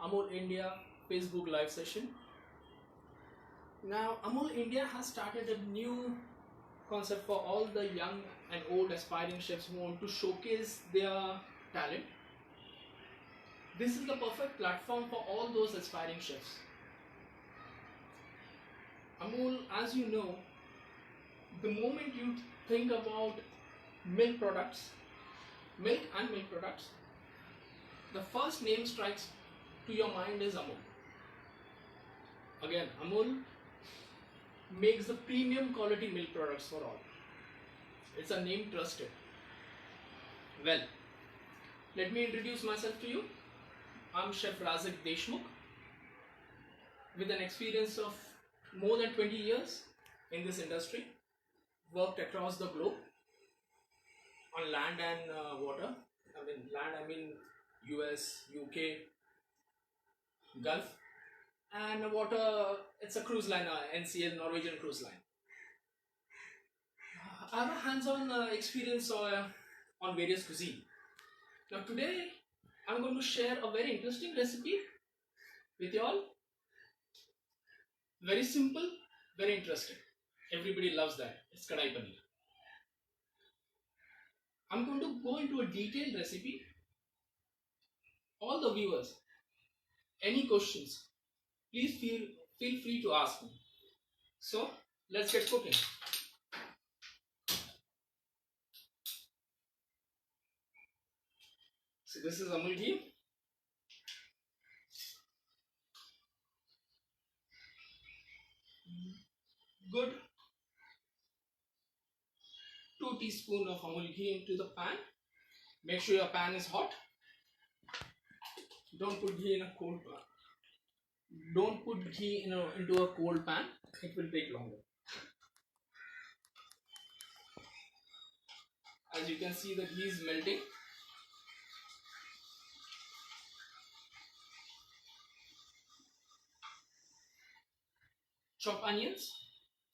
Amul India Facebook live session. Now, Amul India has started a new concept for all the young and old aspiring chefs who want to showcase their talent. This is the perfect platform for all those aspiring chefs. Amul, as you know, the moment you think about milk products, milk and milk products, the first name strikes to your mind is Amul. Again, Amul makes the premium quality milk products for all. It's a name trusted. Well, let me introduce myself to you. I'm Chef Razik Deshmukh with an experience of more than 20 years in this industry. Worked across the globe on land and water. I mean US, UK, Gulf, and water, it's a cruise line, NCL, Norwegian cruise line. I have a hands-on experience on various cuisine. Now today I'm going to share a very interesting recipe with you all. Very simple, very interesting. Everybody loves that. It's Kadai Paneer. I'm going to go into a detailed recipe. All the viewers, any questions, please feel free to ask me. So let's get cooking. So this is Amul ghee. Good 2 teaspoons of Amul ghee into the pan. Make sure your pan is hot. Don't put ghee in a cold pan. Don't put ghee into a cold pan. It will take longer. As you can see, the ghee is melting. Chop onions.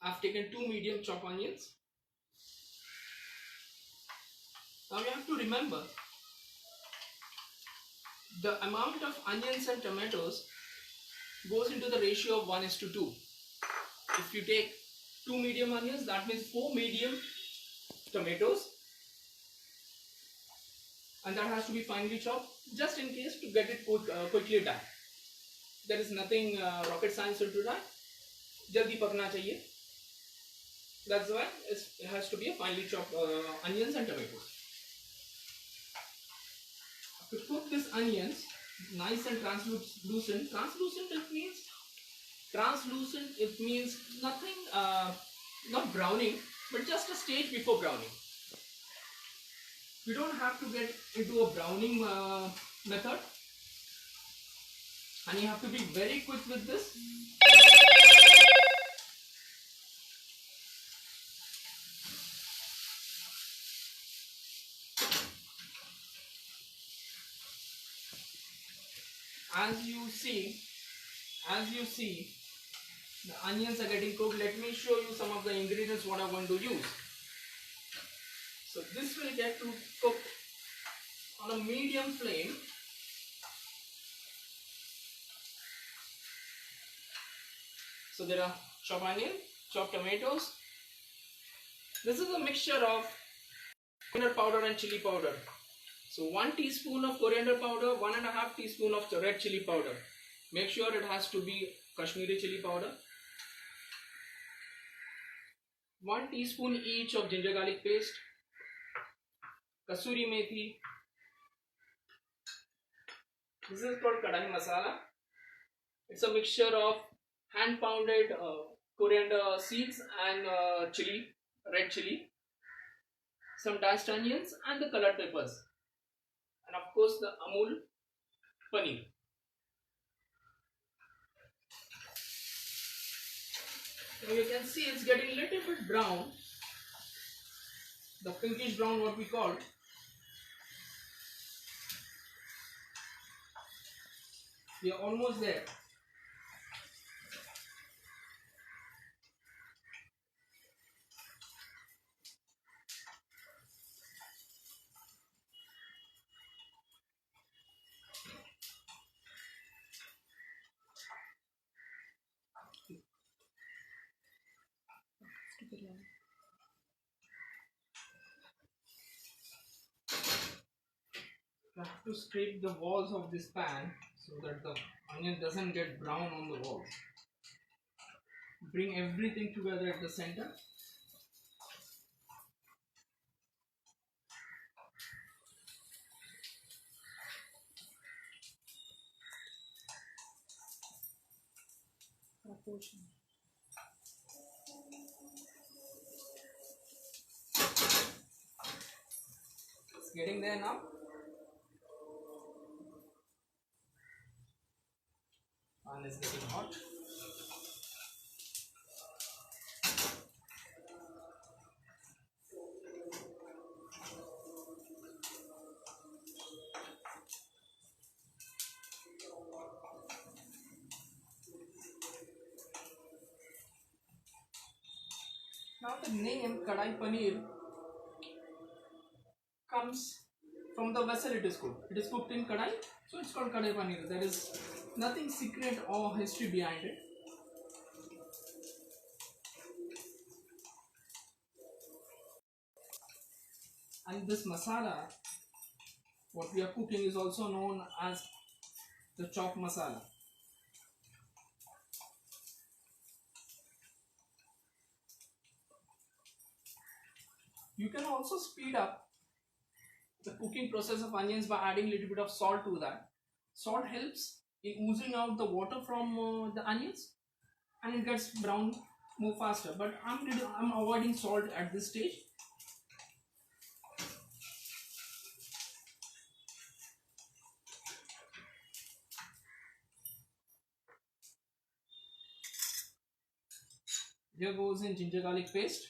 I've taken 2 medium chop onions. Now you have to remember the amount of onions and tomatoes goes into the ratio of 1:2. If you take 2 medium onions, that means 4 medium tomatoes, and that has to be finely chopped just in case to get it quickly done. There is nothing rocket science into that. Jaldi pakna chahiye. That's why it has to be a finely chopped onions and tomatoes. To cook these onions nice and translucent. Translucent it means nothing, not browning, but just a stage before browning. You don't have to get into a browning method, and you have to be very quick with this. As you see, the onions are getting cooked. Let me show you some of the ingredients what I'm going to use. So this will get to cook on a medium flame. So there are chopped onion, chopped tomatoes. This is a mixture of coriander powder and chili powder. So 1 teaspoon of coriander powder, 1.5 teaspoon of red chili powder. Make sure it has to be Kashmiri chili powder. 1 teaspoon each of ginger garlic paste, kasuri methi. This is called kadai masala. It's a mixture of hand pounded coriander seeds and chili, red chili, some diced onions and the colored peppers, and of course the Amul paneer. Now you can see it's getting a little bit brown, the pinkish brown what we call. We are almost there. have to scrape the walls of this pan so that the onion doesn't get brown on the walls. Bring everything together at the center. It's getting there now. Pan is getting hot. Now the name Kadai Paneer comes from the vessel it is cooked. It is cooked in Kadai, so it's called Kadai Paneer. There is nothing secret or history behind it. And this masala, what we are cooking, is also known as the chop masala. You can also speed up the cooking process of onions by adding a little bit of salt to that. Salt helps in oozing out the water from the onions, and it gets brown more faster. But I'm avoiding salt at this stage. Here goes in ginger garlic paste.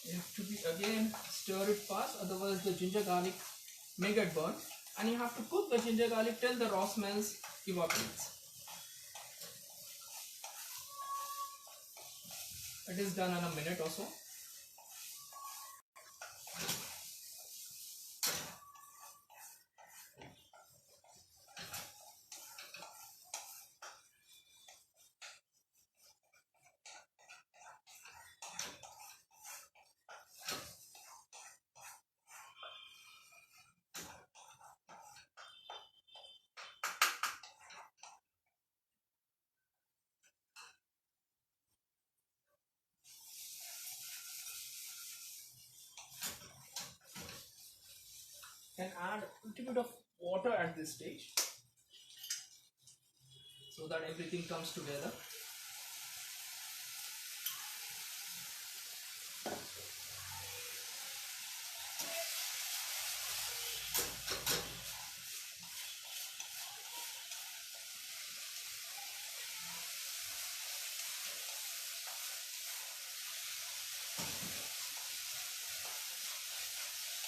You have to be again stir it fast, otherwise the ginger garlic may get burnt, and you have to cook the ginger garlic till the raw smells evaporates. It is done in a minute or so. Can add a little bit of water at this stage so that everything comes together.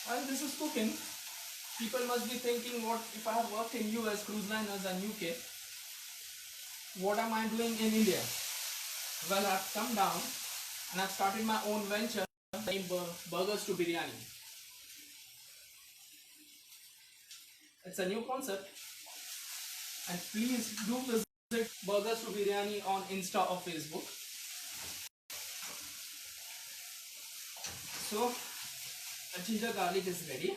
While this is cooking, people must be thinking, what if I have worked in US, cruise liners and UK, what am I doing in India? Well, I've come down and I've started my own venture named Burgers to Biryani. It's a new concept, and please do visit Burgers to Biryani on Insta or Facebook. So, the ginger garlic is ready.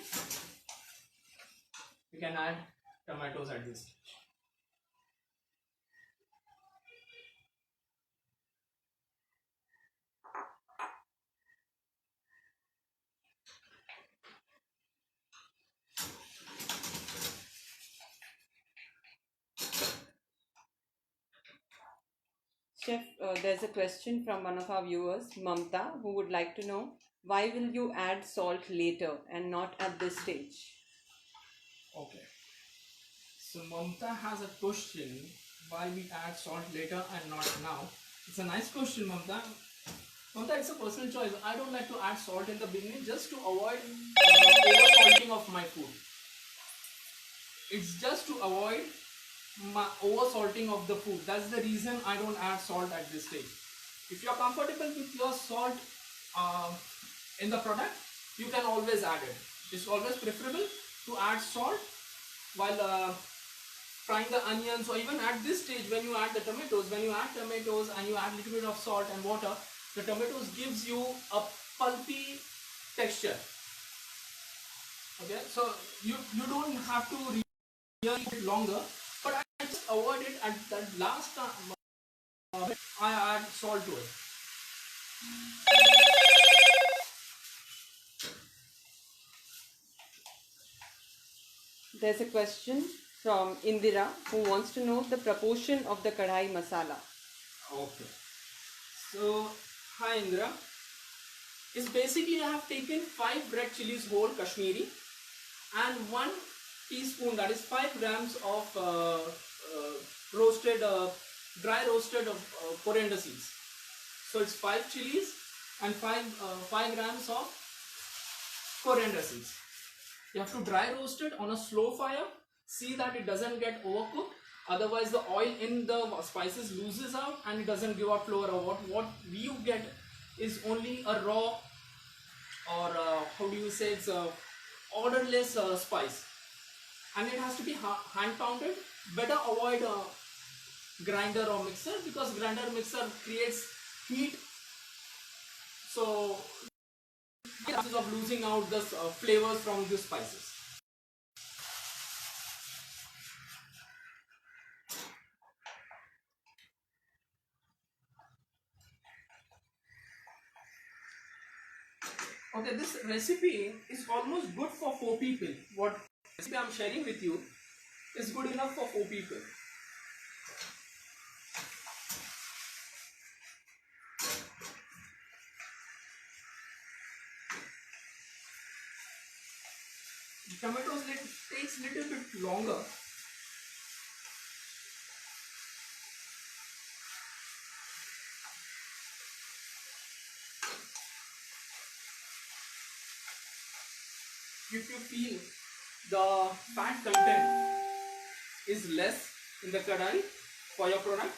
You can add tomatoes at this stage. Chef, there's a question from one of our viewers, Mamta, who would like to know, why will you add salt later and not at this stage? Okay. So Mamta has a question, why we add salt later and not now. It's a nice question, Mamta. Mamta, it's a personal choice. I don't like to add salt in the beginning just to avoid over salting of my food. It's just to avoid my over salting of the food. That's the reason I don't add salt at this stage. If you're comfortable with your salt in the product, you can always add it. It's always preferable to add salt while frying the onions, or even at this stage when you add the tomatoes. When you add tomatoes and you add a little bit of salt and water, the tomatoes gives you a pulpy texture. Okay, so you don't have to really it longer, but I just avoid it at that last time. I add salt to it. There's a question from Indira who wants to know the proportion of the kadhai masala. Okay. So, hi Indira. It's basically I have taken 5 red chilies whole Kashmiri and 1 teaspoon, that is 5 grams of roasted, dry roasted coriander seeds. So it's 5 chilies and 5 grams of coriander seeds. You have to dry roast it on a slow fire. See that it doesn't get overcooked. Otherwise, the oil in the spices loses out and it doesn't give out flavor. What you get is only a raw, or how do you say, it's a odorless spice, and it has to be hand pounded. Better avoid a grinder or mixer, because grinder mixer creates heat, so chances of losing out the flavors from the spices. Okay, this recipe is almost good for 4 people. What recipe I am sharing with you is good enough for 4 people. Tomatoes takes little bit longer. If you feel the fat content is less in the kadai for your product,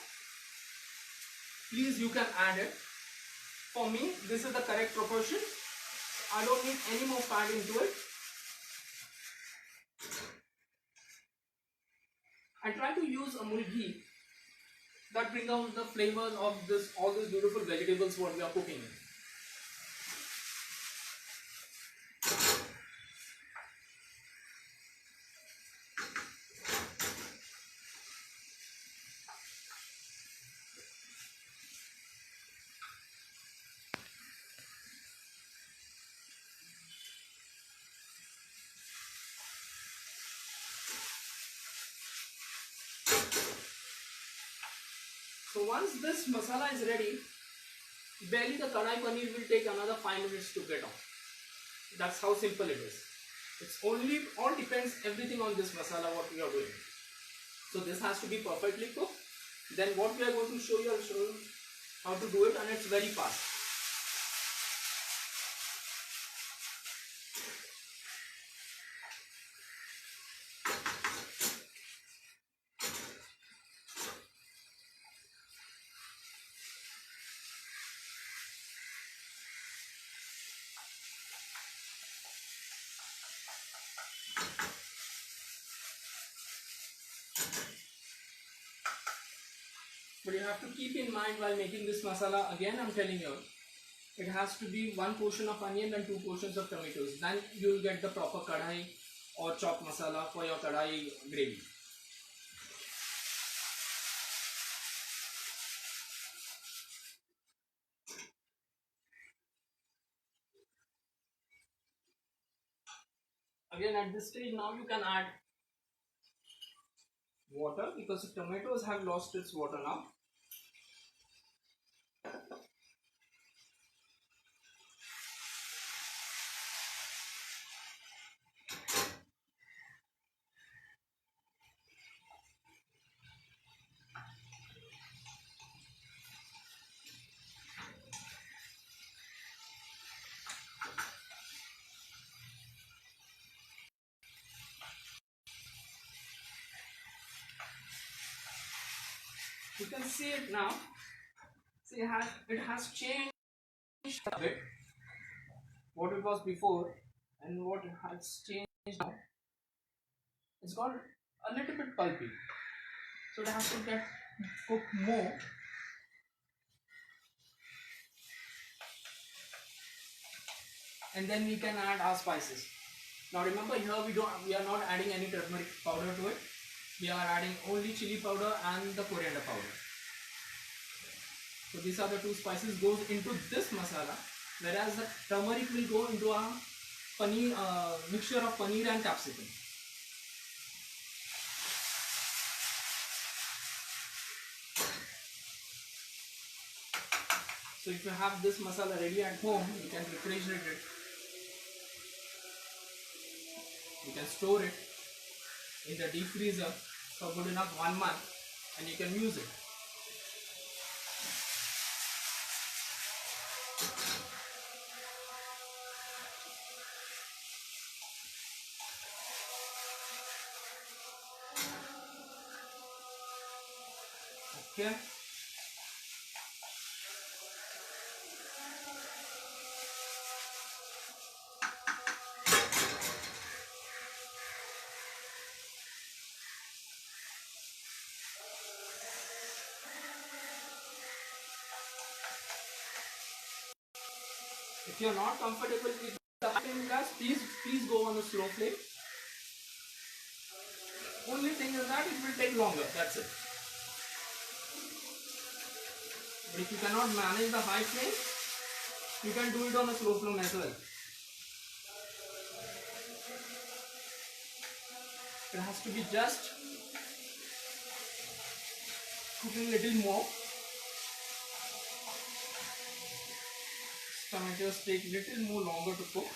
please you can add it. For me, this is the correct proportion. I don't need any more fat into it. I try to use Amul ghee that bring out the flavors of all these beautiful vegetables what we are cooking in. So once this masala is ready, barely the kadai paneer will take another 5 minutes to get on. That's how simple it is. It's all depends everything on this masala what we are doing. So this has to be perfectly cooked. Then what we are going to show you, I'll show you how to do it, and it's very fast. But you have to keep in mind while making this masala, again I'm telling you, it has to be 1 portion of onion and 2 portions of tomatoes. Then you will get the proper kadai or chopped masala for your kadai gravy. Again at this stage now you can add water, because the tomatoes have lost its water now. You can see it now. See, it has changed a bit. what it was before and what has changed now. It's got a little bit pulpy, so it has to get cooked more. And then we can add our spices. Now remember, here we are not adding any turmeric powder to it. We are adding only chili powder and the coriander powder. So these are the two spices goes into this masala, whereas the turmeric will go into a paneer mixture of paneer and capsicum. So if you have this masala ready at home, you can refrigerate it. You can store it in the deep freezer for good enough 1 month, and you can use it. Okay. If you are not comfortable with the high flame gas, please go on a slow flame. Only thing is that it will take longer, that's it. But if you cannot manage the high flame, you can do it on a slow flame as well. It has to be just cooking a little more. Tomatoes take little more longer to cook.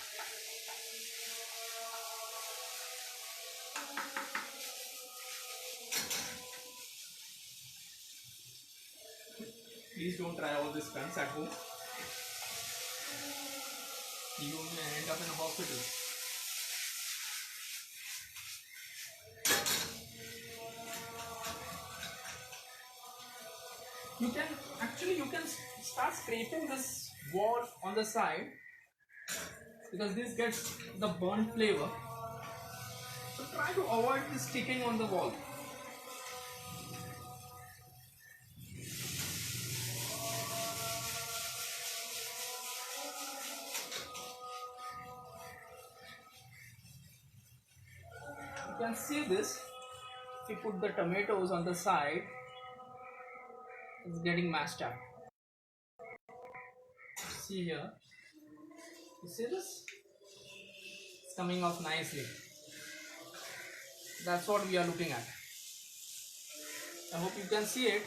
Please don't try all this friends at home. You may end up in a hospital. You can start scraping this wall on the side, because this gets the burnt flavor. So try to avoid this sticking on the wall. You can see this. If you put the tomatoes on the side, it's getting mashed up. See here. You see this? It's coming off nicely. That's what we are looking at. I hope you can see it.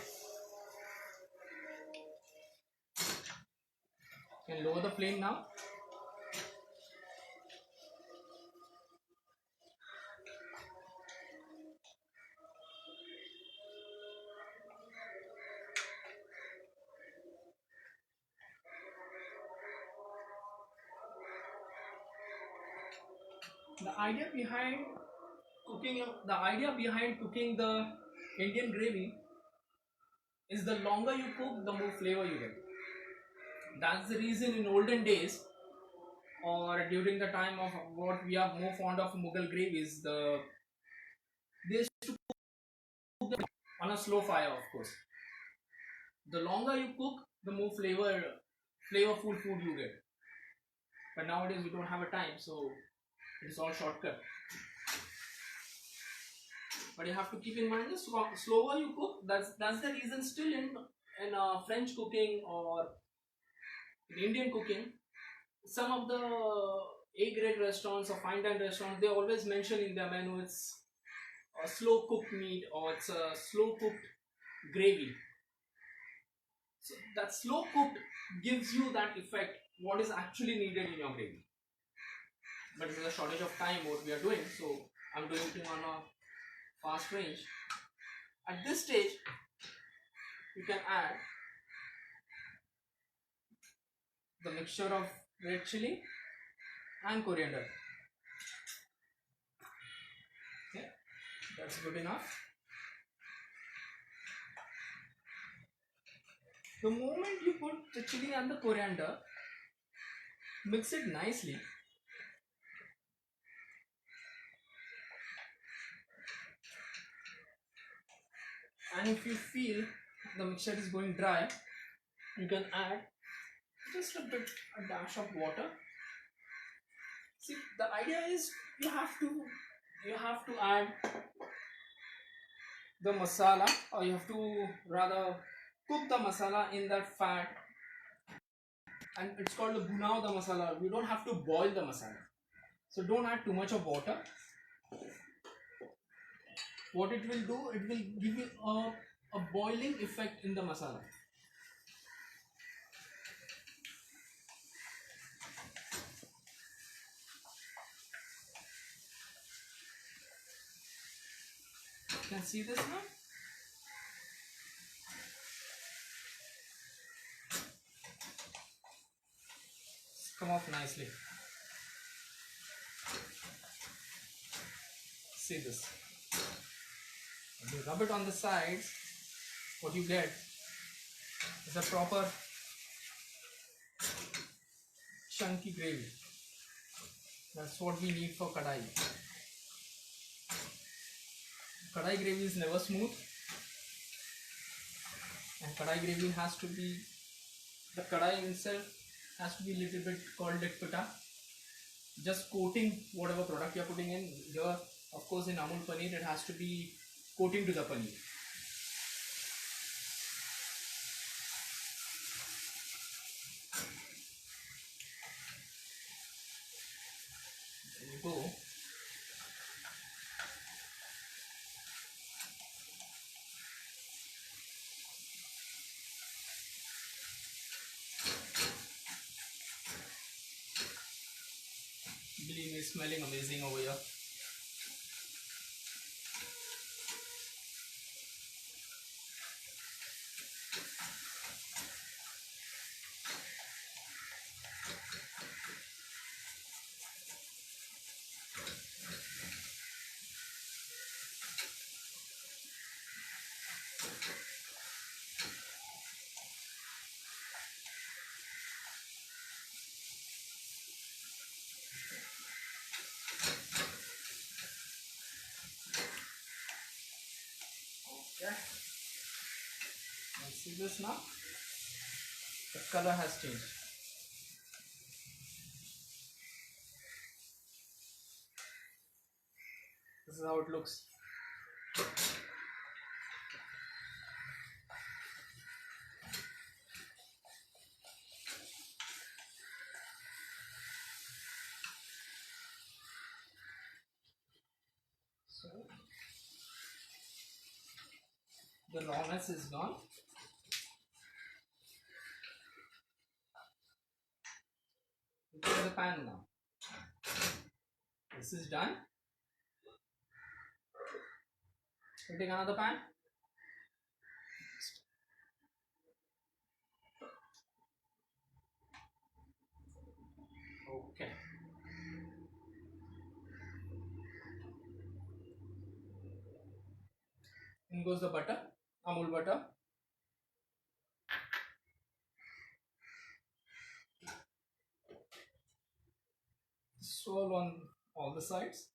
You can lower the flame now. The idea behind cooking the Indian gravy is the longer you cook, the more flavor you get. That's the reason in olden days, or during the time of what we are more fond of Mughal gravies, they used to cook them on a slow fire, of course. The longer you cook, the more flavorful food you get. But nowadays we don't have a time, so it's all shortcut. But you have to keep in mind, the slower you cook, that's the reason still in French cooking or in Indian cooking, some of the A-grade restaurants or fine dine restaurants, they always mention in their menu it's a slow cooked meat or it's a slow cooked gravy. So that slow cooked gives you that effect, what is actually needed in your gravy. But with a shortage of time, what we are doing, so I'm doing it on a fast range. At this stage, you can add the mixture of red chili and coriander. Okay, that's good enough. The moment you put the chili and the coriander, Mix it nicely. And if you feel the mixture is going dry, you can add just a dash of water. See, the idea is you have to add the masala, or you have to rather cook the masala in that fat, and it's called the bhunao the masala. You don't have to boil the masala, so don't add too much of water. What it will do, it will give you a boiling effect in the masala. You can see this now. It's come off nicely. See this. When you rub it on the sides, what you get is a proper chunky gravy. That's what we need for kadai. Kadai gravy is never smooth, and kadai gravy has to be, the kadai itself has to be a little bit called pita, just coating whatever product you are putting in. Here, of course, in Amul paneer, it has to be coating to the paneer. There you go. Believe me, smelling amazing over here. Okay. See this now? The color has changed. This is how it looks. So the rawness is gone. Look at the pan now. This is done. We take another pan. Okay. In goes the butter, Amul butter. Swirl on all the sides.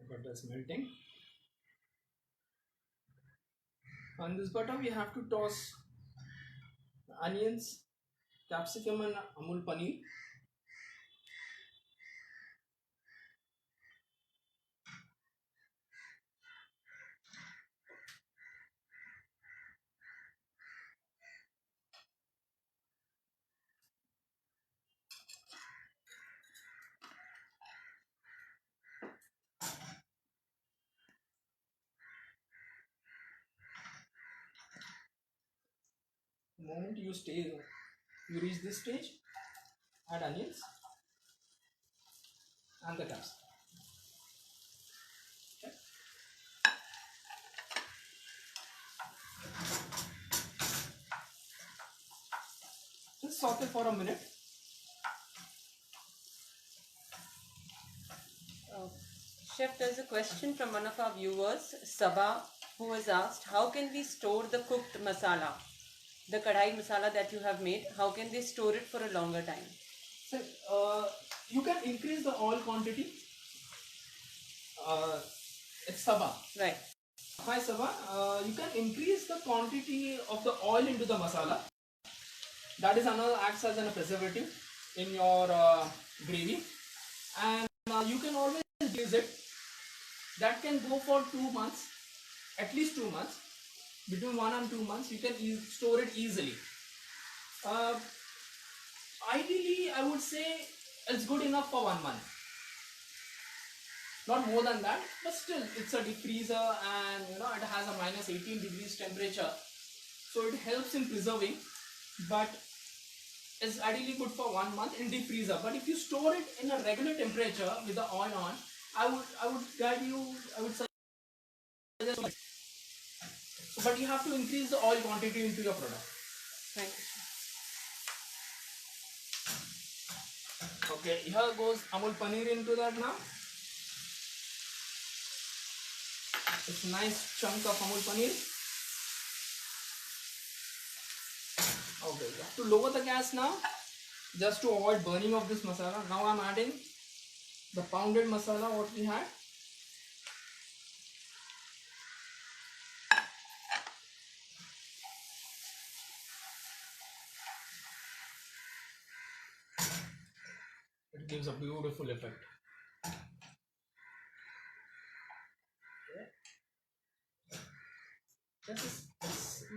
Butter is melting. On this butter, we have to toss the onions, capsicum, and Amul paneer. The moment you reach this stage, add onions and the capsicum. Okay. Just saute for a minute. Chef, there's a question from one of our viewers, Sabah, who has asked, how can we store the cooked masala, the kadhai masala that you have made? How can they store it for a longer time? So, you can increase the oil quantity. It's Sabah. Right. Hi Sabah, you can increase the quantity of the oil into the masala. That is another acts as a preservative in your gravy, and you can always use it. That can go for 2 months, at least 2 months. Between 1 and 2 months, you can store it easily. Ideally, I would say it's good enough for 1 month. Not more than that, but still it's a deep freezer, and it has a minus 18 degrees temperature, so it helps in preserving, but it's ideally good for 1 month in deep freezer. But if you store it in a regular temperature with the oil on, I would suggest, but you have to increase the oil quantity into your product. Thank you. Okay, here goes Amul paneer into that now. It's a nice chunk of Amul paneer. Okay, you have to lower the gas now, just to avoid burning of this masala. Now I'm adding the pounded masala what we had. It gives a beautiful effect. Just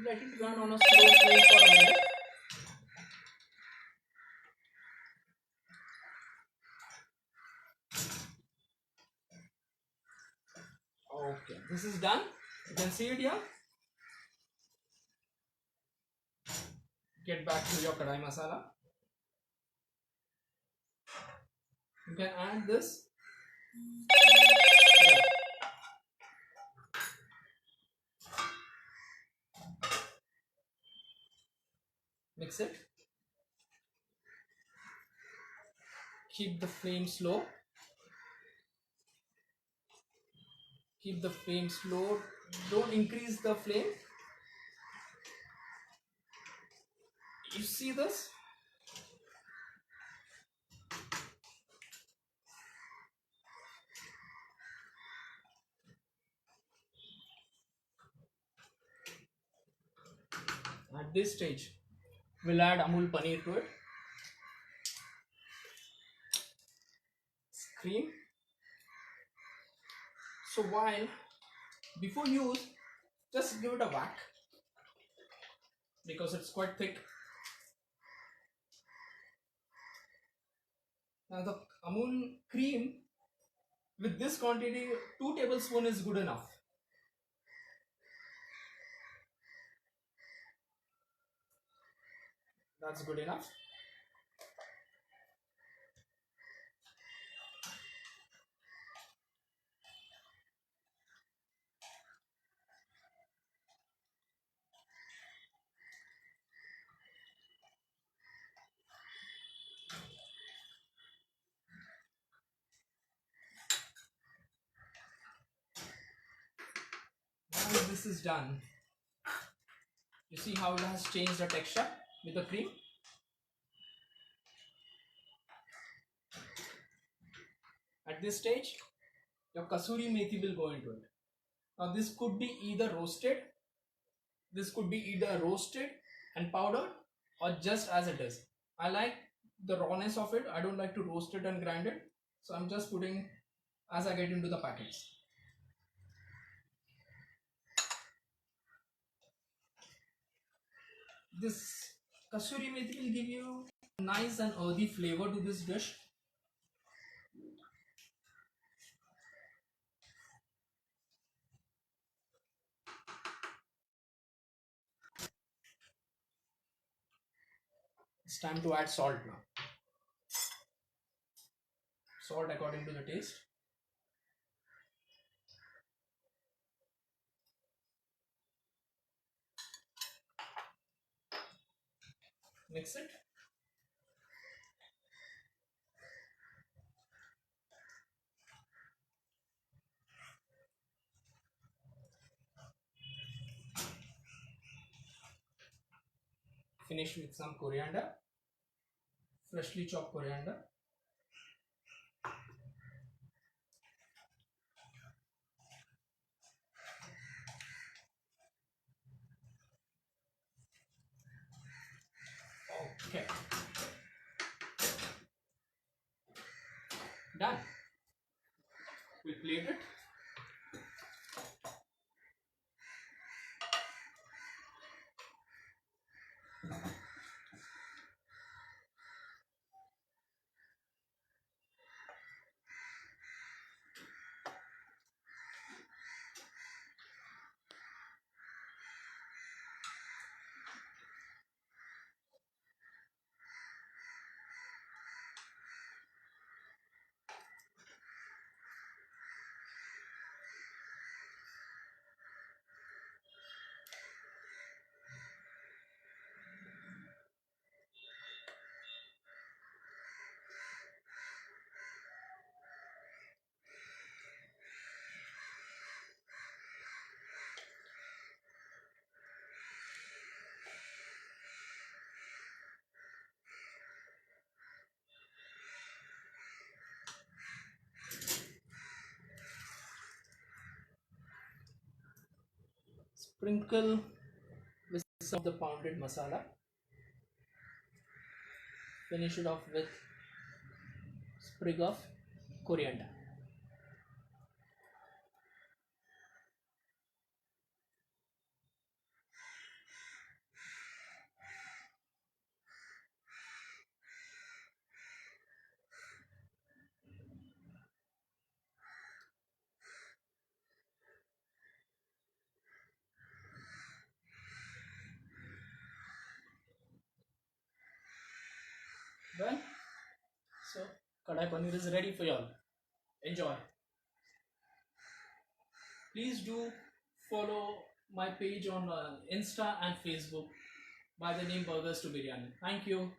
let it run on a slow flame for a minute. Okay, this is done. You can see it here. Get back to your kadai masala. You can add this. Mix it. Keep the flame slow. Keep the flame slow. Don't increase the flame. You see this? At this stage, we'll add Amul paneer to it. Cream. So before use, just give it a whack because it's quite thick. Now the Amul cream with this quantity, 2 tablespoons is good enough. That's good enough. Once this is done, you see how it has changed the texture with the cream. At this stage, your kasuri methi will go into it. Now this could be either roasted, and powdered, or just as it is. I like the rawness of it. I don't like to roast it and grind it, so I'm just putting as I get into the packets. This kasuri methi will give you a nice and earthy flavor to this dish. It's time to add salt now. Salt according to the taste. Mix it. finish with some coriander, freshly chopped coriander. Okay, done. We plate it. Sprinkle with some of the pounded masala. Finish it off with sprig of coriander. Well, so kadai paneer is ready for y'all. Enjoy. Please do follow my page on Insta and Facebook by the name Burgers to Biryani. Thank you.